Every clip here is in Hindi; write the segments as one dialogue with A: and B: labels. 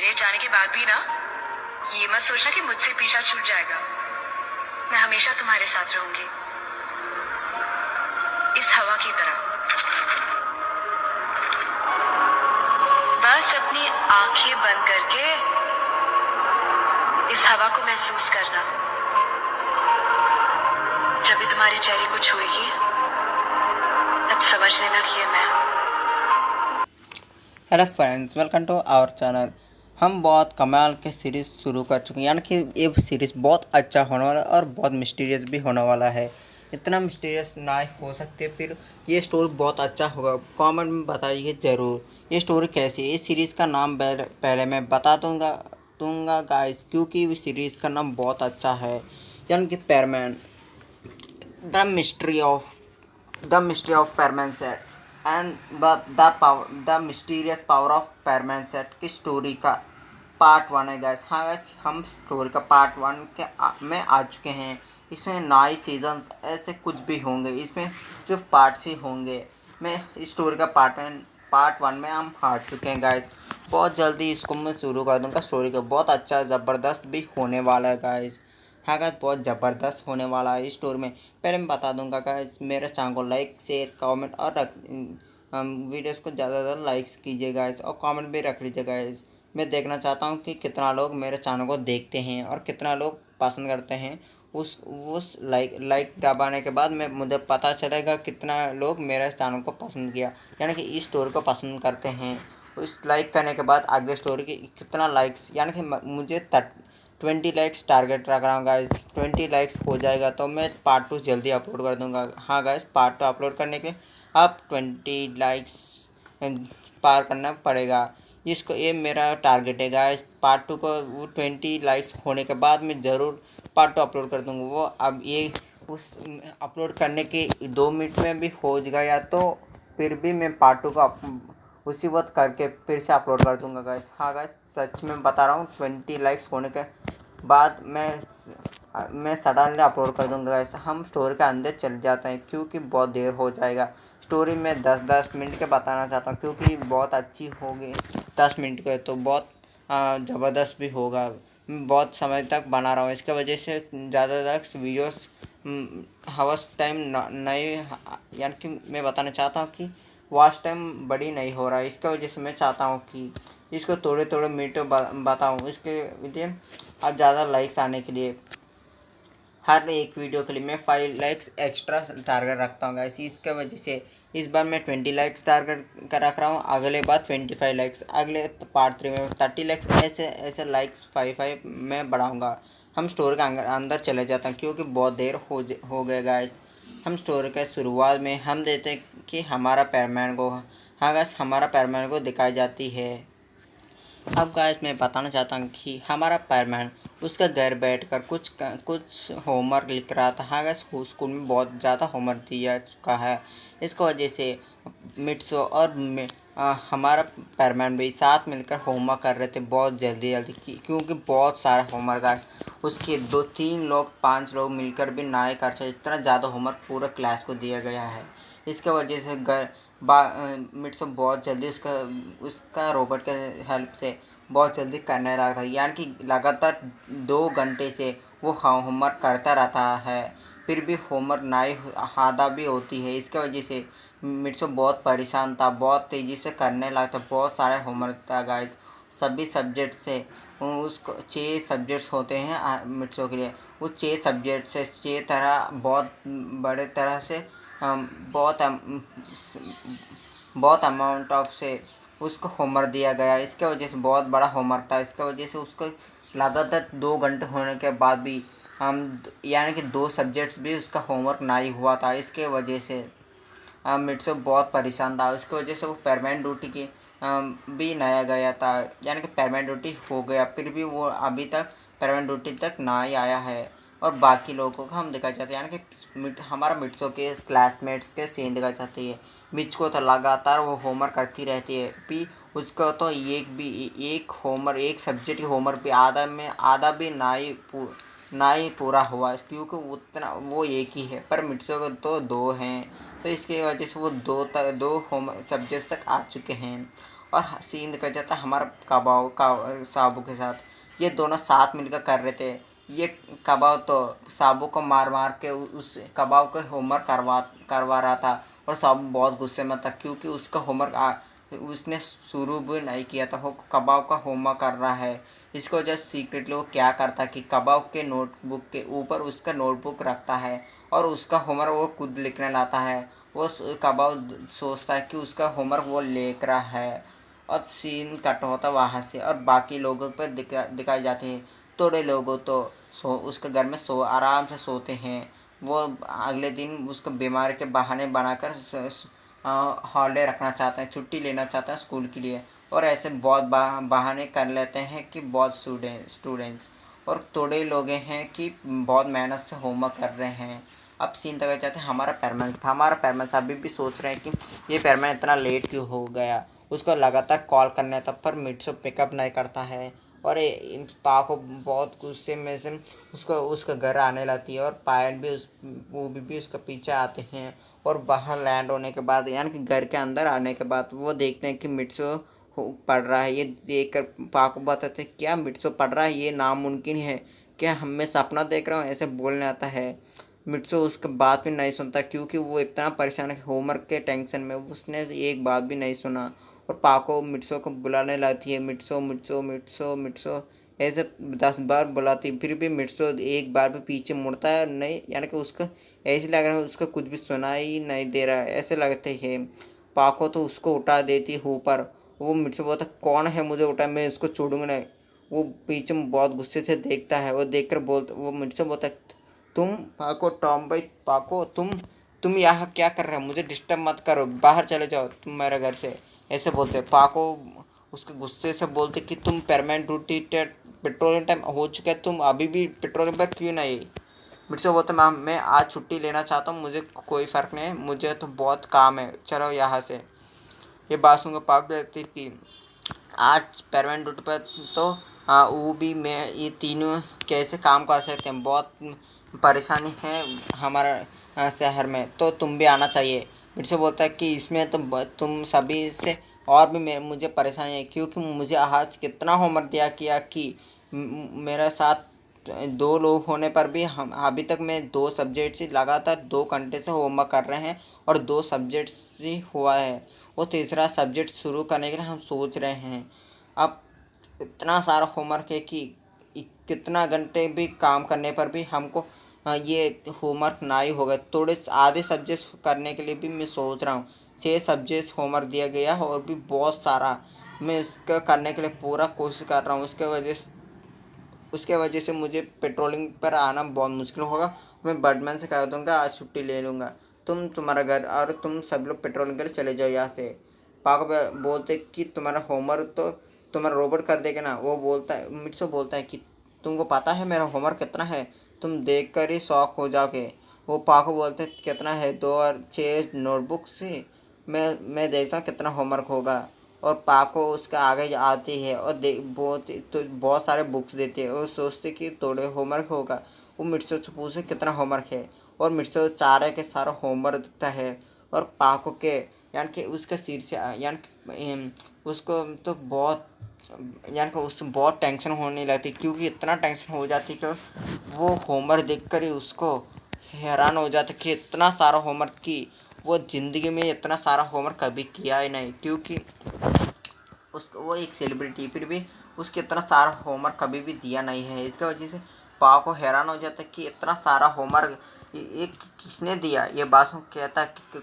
A: मेरे जाने के बाद भी ना ये मत सोचना कि मुझसे पीछा छूट जाएगा। मैं हमेशा तुम्हारे साथ रहूंगी, इस हवा की तरह। बस अपनी आंखें बंद करके इस हवा को महसूस करना। जब भी तुम्हारे चेहरे को छुएगी तब समझ लेना कि ये मैं हूं।
B: Hello friends, welcome to our channel. हम बहुत कमाल के सीरीज़ शुरू कर चुके हैं, यानी कि ये सीरीज़ बहुत अच्छा होने वाला है और बहुत मिस्टीरियस भी होने वाला है। इतना मिस्टीरियस ना हो सकते, फिर ये स्टोरी बहुत अच्छा होगा। कमेंट में बताइए ज़रूर ये स्टोरी कैसी है। इस सीरीज़ का नाम पहले मैं बता दूंगा गाइस, क्योंकि इस सीरीज़ का नाम बहुत अच्छा है, यानी कि Perman the mystery of Perman set and the mysterious power of Perman set की स्टोरी का पार्ट 1 है गैस। हाँ गैस, हम स्टोरी का पार्ट 1 में आ चुके हैं। इसमें 9 सीजन्स ऐसे कुछ भी होंगे, इसमें सिर्फ पार्ट्स ही होंगे। मैं इस स्टोरी का पार्ट 1 में हम आ चुके हैं गाइस। बहुत जल्दी इसको मैं शुरू कर दूँगा। स्टोरी का बहुत अच्छा ज़बरदस्त भी होने वाला है गाइस। हाँ गाइस, बहुत ज़बरदस्त होने वाला है इस स्टोरी में। पहले मैं बता दूंगा गाइस, मेरे चैनल को लाइक शेयर कमेंट और वीडियोस को ज़्यादा ज़्यादा लाइक्स कीजिए गाइस, और कमेंट भी रख लीजिए गाइस। मैं देखना चाहता हूँ कि कितना लोग मेरे चैनल को देखते हैं और कितना लोग पसंद करते हैं। उस लाइक दबाने के बाद मुझे पता चलेगा कितना लोग मेरे चैनल को पसंद किया, यानी कि इस स्टोरी को पसंद करते हैं। उस लाइक करने के बाद अगले स्टोरी की कितना लाइक्स, यानी कि मुझे 20 लाइक्स टारगेट रख रहा हूँ गाइस। 20 लाइक्स हो जाएगा तो मैं पार्ट 2 जल्दी अपलोड कर दूंगा। हाँ गाइस, पार्ट 2 अपलोड करने के लिए आप 20 लाइक्स पार करना पड़ेगा। इसको ये मेरा टारगेट है गाइस। पार्ट 2 को वो 20 लाइक्स होने के बाद मैं ज़रूर पार्ट 2 अपलोड कर दूंगा। वो अब ये उस अपलोड करने के 2 मिनट में भी हो गया तो फिर भी मैं पार्ट 2 का उसी वक्त करके फिर से अपलोड कर दूंगा गाइस। हाँ गाइस, सच में बता रहा हूँ, 20 लाइक्स होने के बाद मैं सडनली अपलोड कर दूंगा गाइस। हम स्टोरी के अंदर चल जाते हैं क्योंकि बहुत देर हो जाएगा। स्टोरी में 10-10 मिनट के बताना चाहता हूँ क्योंकि बहुत अच्छी होगी। 10 मिनट के तो बहुत ज़बरदस्त भी होगा। बहुत समय तक बना रहा हूँ, इसके वजह से ज़्यादा तक वीडियोस हवस टाइम नहीं, यानी कि मैं बताना चाहता हूँ कि वॉच टाइम बड़ी नहीं हो रहा है। इसके वजह से मैं चाहता हूँ कि इसको थोड़े थोड़े मिनट बताऊँ। इसके लिए अब ज़्यादा लाइक्स आने के लिए हर एक वीडियो के लिए मैं 5 लाइक्स एक्स्ट्रा टारगेट रखता हूँ गाइस। इसके वजह से इस बार मैं 20 लाइक्स टारगेट कर रख रहा हूँ, अगले बार 25 लाइक्स, अगले पार्ट 3 में 30 लाइक्स, ऐसे ऐसे लाइक्स 5 मैं बढ़ाऊँगा। हम स्टोरी के अंदर चले जाते हैं क्योंकि बहुत देर हो गए गाइस। हम स्टोरी के शुरुआत में हम देते कि हमारा पैरमैन को, हाँ गाइस, हमारा पैरमैन को दिखाई जाती है। अब गाइस, मैं बताना चाहता हूँ कि हमारा पैरमैन उसका घर बैठकर कुछ होमवर्क लिख रहा था। हाँ गाइस, स्कूल में बहुत ज़्यादा होमवर्क दिया चुका है। इसकी वजह से मिट्सो और हमारा पैरमैन भी साथ मिलकर होमवर्क कर रहे थे बहुत जल्दी जल्दी, क्योंकि बहुत सारा होमवर्क गाइस उसके 2-3 लोग 5 लोग मिलकर भी ना ही कर सकते, इतना ज़्यादा होमवर्क पूरा क्लास को दिया गया है। इसके वजह से मिट्सो बहुत जल्दी उसका रोबोट के हेल्प से बहुत जल्दी करने लगा था, यानी कि लगातार 2 घंटे से वो होमवर्क करता रहता है, फिर भी होमवर्क ना ही आधा भी होती है। इसके वजह से मिट्सो बहुत परेशान था, बहुत तेज़ी से करने लगा था। बहुत सारे होमवर्क था गाइस, सभी सब्जेक्ट से। उसको 6 सब्जेक्ट्स होते हैं मिट्सो के लिए। वो 6 सब्जेक्ट से 6 तरह बहुत बड़े तरह से बहुत बहुत अमाउंट ऑफ से उसको होमवर्क दिया गया। इसके वजह से बहुत बड़ा होमवर्क था। इसके वजह से उसको लगातार 2 घंटे होने के बाद भी हम, यानी कि 2 सब्जेक्ट्स भी उसका होमवर्क नहीं हुआ था। इसके वजह से मिट्सो बहुत परेशान था। इसकी वजह से वो परमानेंट ड्यूटी की भी नया गया था, यानी कि परमानेंट ड्यूटी हो गया, फिर भी वो अभी तक परमानेंट ड्यूटी तक ना ही आया है। और बाकी लोगों को हम दिखाई जाते हैं, यानी कि हमारा मिट्सो के क्लासमेट्स के सीन दिखाई जाती है। मिच को तो लगातार वो होमवर्क करती रहती है, भी उसका तो एक होमवर्क, एक सब्जेक्ट की होमवर्क भी आधा भी ना ही पूरा हुआ, क्योंकि उतना वो एक ही है, पर मिट्सो को तो 2 हैं। तो इसकी वजह से वो दो होम सब्जेक्ट्स तक आ चुके हैं। और सीन दिखाया जाता है हमारा कबाव का साबू के साथ। ये दोनों साथ मिलकर कर रहे थे। ये कबाव तो साबू को मार मार के उस कबाव के होमवर्क करवा रहा था, और साबू बहुत गुस्से में था क्योंकि उसका होमवर्क उसने शुरू भी नहीं किया था। वो कबाव का होमवर्क कर रहा है। इसकी वजह से सीक्रेटली वो क्या करता है कि कबाव के नोटबुक के ऊपर उसका नोटबुक रखता है और उसका होमवर्क वो खुद लिखने लाता है। वो कबाव सोचता है कि उसका होमवर्क वो लिख रहा है। अब सीन कट होता वहाँ से और बाकी लोगों पर दिखाई जाते हैं। थोड़े लोगों तो उसके घर में आराम से सोते हैं। वो अगले दिन उसको बीमारी के बहाने बनाकर हॉलीडे रखना चाहते हैं, छुट्टी लेना चाहते हैं स्कूल के लिए, और ऐसे बहुत बहाने कर लेते हैं कि बहुत स्टूडेंट्स। और थोड़े लोग हैं कि बहुत मेहनत से होमवर्क कर रहे हैं। अब सीन तक जाते हैं हमारा पेरेंट्स अभी भी सोच रहे हैं कि ये पेरेंट्स इतना लेट क्यों हो गया। उसको लगातार कॉल करने तब पर मिट्सो पिकअप नहीं करता है, और पा को बहुत गुस्से में से उसका घर आने लगती है, और पायल भी वो भी उसका पीछे आते हैं। और बाहर लैंड होने के बाद यानी कि घर के अंदर आने के बाद वो देखते हैं कि मिट्सो पढ़ रहा है। ये देख कर पा को बताते हैं क्या मिट्सो पढ़ रहा है, ये नामुमकिन है, क्या मैं सपना देख रहा हूँ, ऐसे बोलने आता है। मिट्सो उसके बात भी नहीं सुनता क्योंकि वो इतना परेशान है होमवर्क के टेंशन में, उसने एक बात भी नहीं सुना। और पाको मिट्सो को बुलाने लगती है, मिट्सो मिट्सो मिट्सो मिट्सो ऐसे 10 बार बुलाती, फिर भी मिट्सो एक बार भी पीछे मुड़ता है नहीं, यानी कि उसका ऐसे लग रहा है उसका कुछ भी सुना ही नहीं दे रहा है ऐसे लगते है। पाको तो उसको उठा देती है ऊपर। वो मिट्सो बोलता कौन है मुझे उठा, मैं इसको छोड़ूंगा नहीं। वो पीछे में बहुत गुस्से से देखता है। वो देखकर वो मिट्सो बोलता तुम पाको टॉम भाई पाको तुम यहाँ क्या कर रहे हो, मुझे डिस्टर्ब मत करो, बाहर चले जाओ तुम मेरे घर से, ऐसे बोलते। पाको उसके गुस्से से बोलते कि तुम परमानेंट ड्यूटी पेट्रोलिंग टाइम हो चुका है, तुम अभी भी पेट्रोलिंग पर क्यों नहीं। मुझसे बोलते मैं आज छुट्टी लेना चाहता हूँ, मुझे कोई फ़र्क नहीं है, मुझे तो बहुत काम है, चलो यहाँ से। ये बात सुनकर पाक कहती कि आज परमानेंट ड्यूटी पर तो हाँ वो भी मैं ये तीनों कैसे काम कर सकते हैं, बहुत परेशानी है हमारा शहर में, तो तुम भी आना चाहिए। मुझसे बोलता है कि इसमें तो तुम सभी से और भी मुझे परेशानी है क्योंकि मुझे आज कितना होमवर्क दिया किया कि मेरे साथ 2 लोग होने पर भी हम अभी तक मैं 2 सब्जेक्ट से लगातार 2 घंटे से होमवर्क कर रहे हैं और 2 सब्जेक्ट ही हुआ है। वो तीसरा सब्जेक्ट शुरू करने के लिए हम सोच रहे हैं। अब इतना सारा होमवर्क है कि कितना घंटे भी काम करने पर भी हमको ये होमवर्क ना ही होगा। थोड़े आधे सब्जेक्ट करने के लिए भी मैं सोच रहा हूँ। 6 सब्जेक्ट होमवर्क दिया गया है और भी बहुत सारा मैं इसका करने के लिए पूरा कोशिश कर रहा हूँ। उसके वजह से मुझे पेट्रोलिंग पर आना बहुत मुश्किल होगा। मैं बर्डमैन से कह दूँगा आज छुट्टी ले लूँगा, तुम्हारा घर और तुम सब लोग पेट्रोलिंग के लिए चले जाओ यहाँ से। पाको बोलते कि तुम्हारा होमवर्क तो तुम्हारा रोबोट कर देगा ना। वो बोलता है मिट्सो बोलता है कि तुमको पता है मेरा होमवर्क कितना है, तुम देख कर ही शौक हो जाओगे। वो पाको बोलते कितना है, 2 और 6 नोटबुक से मैं देखता हूँ कितना होमवर्क होगा। और पाको उसका आगे आती है और बहुत सारे बुक्स देती है और सोचते कि थोड़े होमवर्क होगा। वो मिट्सो से पूछे कितना होमवर्क है, और मिट्सो सारे के सारा होमवर्क दिखता है। और पाको के यानी कि उसका सिर से यानी कि उसको तो बहुत यानी कि उससे बहुत टेंशन होने लगती क्योंकि इतना टेंशन हो जाती कि वो होमवर्क देखकर ही उसको हैरान हो जाता कि इतना सारा होमवर्क की वो ज़िंदगी में इतना सारा होमवर्क कभी किया ही नहीं, क्योंकि उसको वो एक सेलिब्रिटी फिर भी उसके इतना सारा होमवर्क कभी भी दिया नहीं है। इसकी वजह से पापा को हैरान हो जाता है कि इतना सारा होमवर्क एक किसने दिया। ये बात सुन कहता कि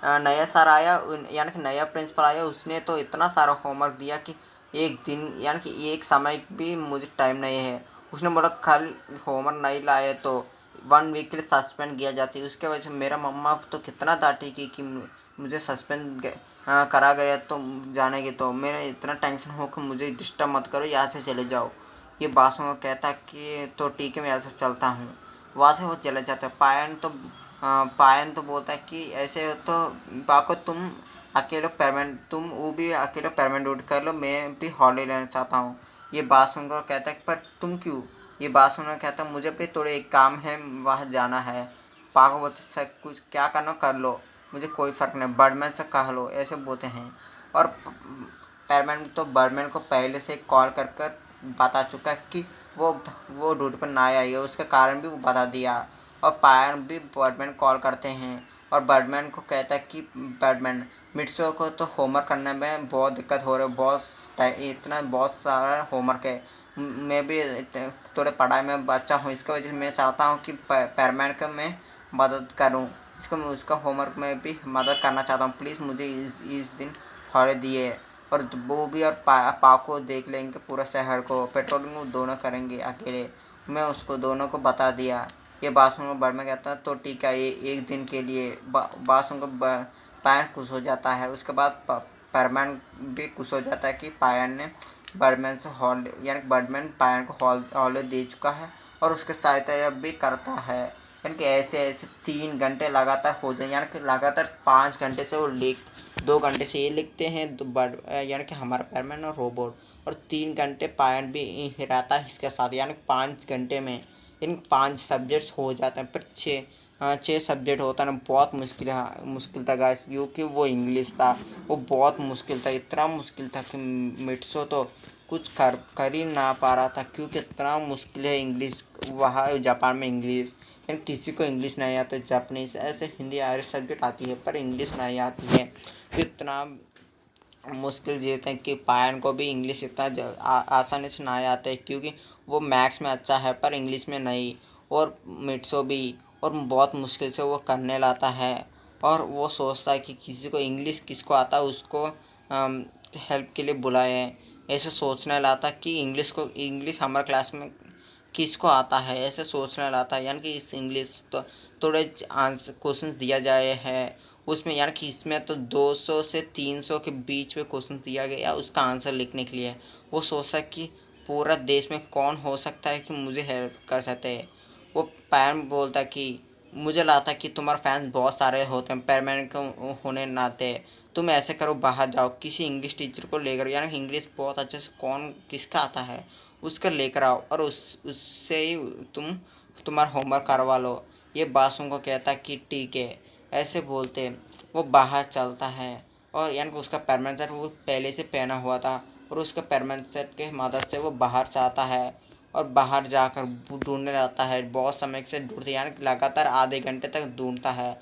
B: नया सर आया यानी कि नया प्रिंसिपल आया, उसने तो इतना सारा होमवर्क दिया कि एक दिन यानी कि एक समय भी मुझे टाइम नहीं है। उसने बोला कल होमवर्क नहीं लाए तो 1 वीक के लिए सस्पेंड किया जाती है। उसके वजह से मेरा मम्मा तो कितना डांटी कि मुझे सस्पेंड करा गया तो जाने की, तो मैंने इतना टेंशन हो कि मुझे डिस्टर्ब मत करो, यहाँ से चले जाओ। ये बासों को कहता कि तो ठीक है मैं यहाँ से चलता हूँ। वहाँ से वो चले जाते हैं। पायन तो बोलता है कि ऐसे हो तो बाको तुम वो भी अकेले परमानेंट ड्यूटी कर लो, मैं भी हॉलीडे लेना चाहता हूँ। ये बात सुनकर कहता है पर तुम क्यों। ये बात सुनकर कहता मुझे भी थोड़े एक काम है, वहाँ जाना है। पाको बोलते सब कुछ क्या करना कर लो, मुझे कोई फ़र्क नहीं, बर्डमैन से कह लो, ऐसे बोलते हैं। और पैरमैन तो बर्डमैन को पहले से कॉल कर कर बता चुका है कि वो ड्यूटी पर ना आई है, उसका कारण भी वो बता दिया। और पायन भी बर्डमैन कॉल करते हैं और बर्डमैन को कहता है कि बर्डमैन मिट्सो को तो होमवर्क करने में बहुत दिक्कत हो रही है, बहुत सारा होमवर्क है, मैं भी थोड़े पढ़ाई में बच्चा हूँ, इसकी वजह से मैं चाहता हूँ कि पैरमैन को मैं मदद करूँ, उसका होमवर्क में भी मदद करना चाहता हूँ, प्लीज़ मुझे इस दिन हॉलिडे दिए। और वो भी और पाको देख लेंगे पूरा शहर को, पेट्रोलिंग वो दोनों करेंगे अकेले, मैं उसको दोनों को बता दिया। ये बात सुनकर बर्डमैन कहता है तो ठीक है, ये एक दिन के लिए बात सुनकर पायन खुश हो जाता है। उसके बाद पैरमैन भी खुश हो जाता है कि पायन ने बर्डमैन से हॉलिडे, यानी बर्डमैन पायन को हॉलिडे दे चुका है और उसके सहायता भी करता है। यानी कि ऐसे ऐसे 3 घंटे लगातार हो जाए, यानी कि लगातार 5 घंटे से वो 2 घंटे से ये लिखते हैं तो यानी कि हमारा पैरमैन और रोबोट, और 3 घंटे पायन भी रहता है इसके साथ, यानी 5 घंटे में इन 5 सब्जेक्ट्स हो जाते हैं। पर 6 सब्जेक्ट होता है ना, बहुत मुश्किल था गाइस, क्योंकि वो इंग्लिश था, वो बहुत मुश्किल था, इतना मुश्किल था कि मिट्सो तो कुछ कर ही ना पा रहा था, क्योंकि इतना मुश्किल है इंग्लिश वहाँ जापान में। इंग्लिश यानी किसी को इंग्लिश नहीं आता, जापानीज ऐसे हिंदी आयरिश सब्जेक्ट आती है पर इंग्लिश नहीं आती है, तो इतना मुश्किल जीते हैं कि पायन को भी इंग्लिश इतना आसानी से ना आते है, क्योंकि वो मैथ्स में अच्छा है पर इंग्लिश में नहीं, और मिट्सो भी, और बहुत मुश्किल से वो करने लाता है। और वो सोचता है कि किसी को इंग्लिश किसको आता है उसको हेल्प के लिए बुलाए, ऐसे सोचने लाता कि इंग्लिश हमारे क्लास में किसको आता है, ऐसे सोचने लाता है, यानी कि इस इंग्लिश तो थोड़े आंसर क्वेश्चंस दिया जाए है उसमें, यानी कि इसमें तो 200 से 300 के बीच में क्वेश्चन दिया गया उसका आंसर लिखने के लिए। वो सोचता है कि पूरा देश में कौन हो सकता है कि मुझे हेल्प कर सकते हैं। वो पैरम बोलता है कि मुझे लगता है कि तुम्हारे फैंस बहुत सारे होते हैं, परमानेंट होने नाते तुम ऐसे करो, बाहर जाओ किसी इंग्लिश टीचर को लेकर, यानी इंग्लिश बहुत अच्छे से कौन किसका आता है उसका लेकर आओ और उससे ही तुम्हारा होमवर्क करवा लो। ये बासुओं को कहता कि ठीक है, ऐसे बोलते वो बाहर चलता है, और यानी कि उसका परमानेंट सेट वो पहले से पहना हुआ था, और उसका परमानेंट सेट के मदद से वो बाहर जाता है और बाहर जाकर ढूंढने लगता है, बहुत समय से ढूंढते, यानी कि लगातार आधे घंटे तक ढूंढता है।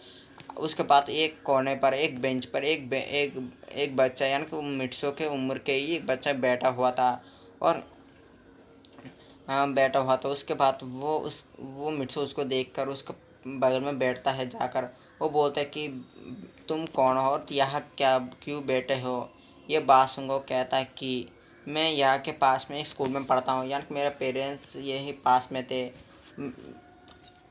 B: उसके बाद एक कोने पर एक बेंच पर एक बच्चा, यानी कि मिट्सो के उम्र के ही एक बच्चा बैठा हुआ था, और बैठा हुआ था। उसके बाद वो मिट्सो उसको देखकर उसके बगल में बैठता है जाकर, वो बोलता है कि तुम कौन हो और यहाँ क्यों बैठे हो। ये बासुंगो कहता है कि मैं यहाँ के पास में एक स्कूल में पढ़ता हूँ, यानी कि मेरे पेरेंट्स यही पास में थे,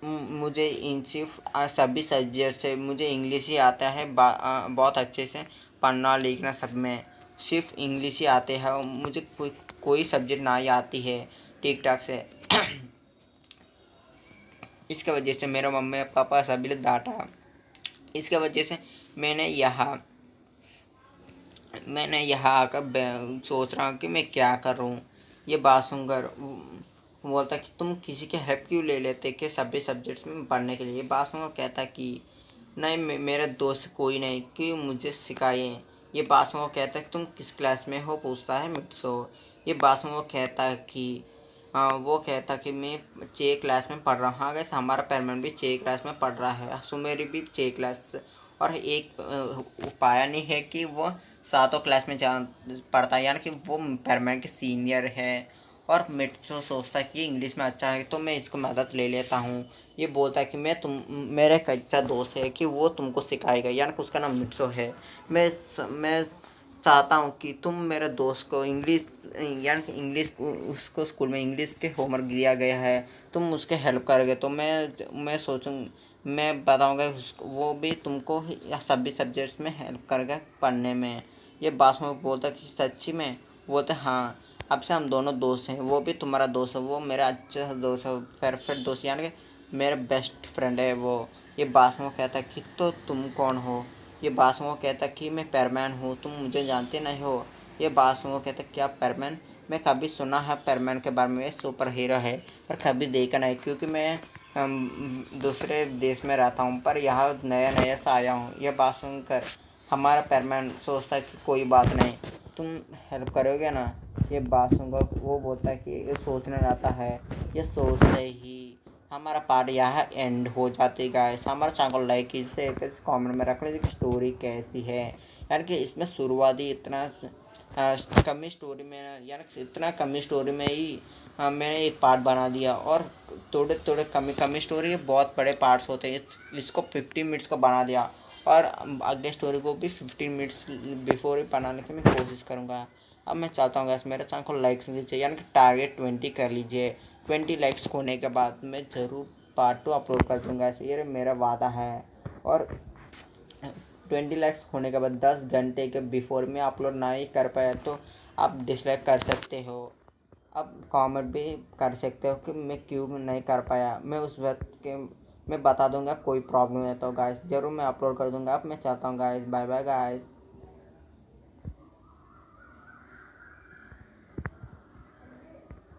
B: मुझे इन सिर्फ सभी सब्जेक्ट से मुझे इंग्लिश ही आता है, बहुत अच्छे से पढ़ना लिखना सब में सिर्फ इंग्लिश ही आते हैं, मुझे कोई सब्जेक्ट ना ही आती है ठीक ठाक से। इसके वजह से मेरे मम्मी पापा सभी लोग डांटा, इसके वजह से मैंने यहाँ आकर सोच रहा हूँ कि मैं क्या करूँ। ये बात सुनकर बोलता कि तुम किसी के हेल्प क्यों ले लेते कि सभी सब्जेक्ट्स में पढ़ने के लिए। ये बात सुनकर कहता कि नहीं, मेरे दोस्त कोई नहीं कि मुझे सिखाए। ये बात सुनकर कहता है तुम किस क्लास में हो, पूछता है मिट्सो। ये बात सुनकर कहता है कि वो कहता कि मैं 6 क्लास में पढ़ रहा हूँ। हाँ गैस, हमारा परमानेंट भी 6 क्लास में पढ़ रहा है, सुमेरी भी 6 क्लास, और एक उपाय नहीं है कि वो 7वीं क्लास में पढ़ता है, यानी कि वो परमानेंट के सीनियर है। और मिट्सो सोचता है कि इंग्लिश में अच्छा है तो मैं इसको मदद ले लेता हूँ। ये बोलता है कि मेरा एक अच्छा दोस्त है कि वो तुमको सिखाएगा, यानी कि उसका नाम मिट्सो है। मैं चाहता हूँ कि तुम मेरे दोस्त को इंग्लिश, यानी कि इंग्लिश उसको स्कूल में इंग्लिश के होमवर्क दिया गया है, तुम उसके हेल्प करोगे तो मैं सोचूँ, मैं बताऊँगा उसको, वो भी तुमको सभी सब्जेक्ट्स में हेल्प करेगा पढ़ने में। ये बात में बोलता कि सच्ची में, बोलते हाँ, अब से हम दोनों दोस्त हैं, वो भी तुम्हारा दोस्त है, वो मेरा अच्छा दोस्त है, परफेक्ट दोस्त, यानी कि मेरा बेस्ट फ्रेंड है वो। ये बात में कहता कि तो तुम कौन हो। ये बासुओं कहता कि मैं पैरमैन हूँ, तुम मुझे जानते नहीं हो। ये बासुओं कहता क्या पैरमैन, मैं कभी सुना है पैरमैन के बारे में, सुपर हीरो है, पर कभी देखा नहीं, क्योंकि मैं दूसरे देश में रहता हूँ, पर यहाँ नया नया सा आया हूँ। यह बात सुनकर हमारा पैरमैन सोचता है कि कोई बात नहीं, तुम हेल्प करोगे ना, ये बात सुनकर वो बोलता है कि ये सोचने रहता है, ये सोचते ही हमारा पार्ट यहाँ एंड हो जाती गाइस। हमारे चैनल को लाइक कीजिए, कमेंट में रख लीजिए कि स्टोरी कैसी है। यानी कि इसमें शुरुआती इतना कमी स्टोरी में, यानी इतना कमी स्टोरी में ही मैंने एक पार्ट बना दिया, और थोड़े थोड़े कमी स्टोरी के बहुत बड़े पार्ट्स होते हैं। इसको 15 मिनट्स का बना दिया, और अगले स्टोरी को भी 15 मिनट्स बिफोर ही बनाने की मैं कोशिश करूँगा। अब मैं चाहता हूँ मेरे चैनल को लाइक्स कीजिए, यानी कि टारगेट 20 कर लीजिए। 20 लाइक्स होने के बाद मैं ज़रूर पार्ट 2 अपलोड कर दूँगा, ये मेरा वादा है। और 20 लाइक्स होने के बाद 10 घंटे के बिफोर में अपलोड ना ही कर पाया तो आप डिसलाइक कर सकते हो। अब कमेंट भी कर सकते हो कि मैं क्यों नहीं कर पाया। मैं उस वक्त के मैं बता दूंगा, कोई प्रॉब्लम है तो गाइस ज़रूर मैं अपलोड कर दूंगा। अब मैं चाहता हूँ गाइस, बाय बाय गाइस।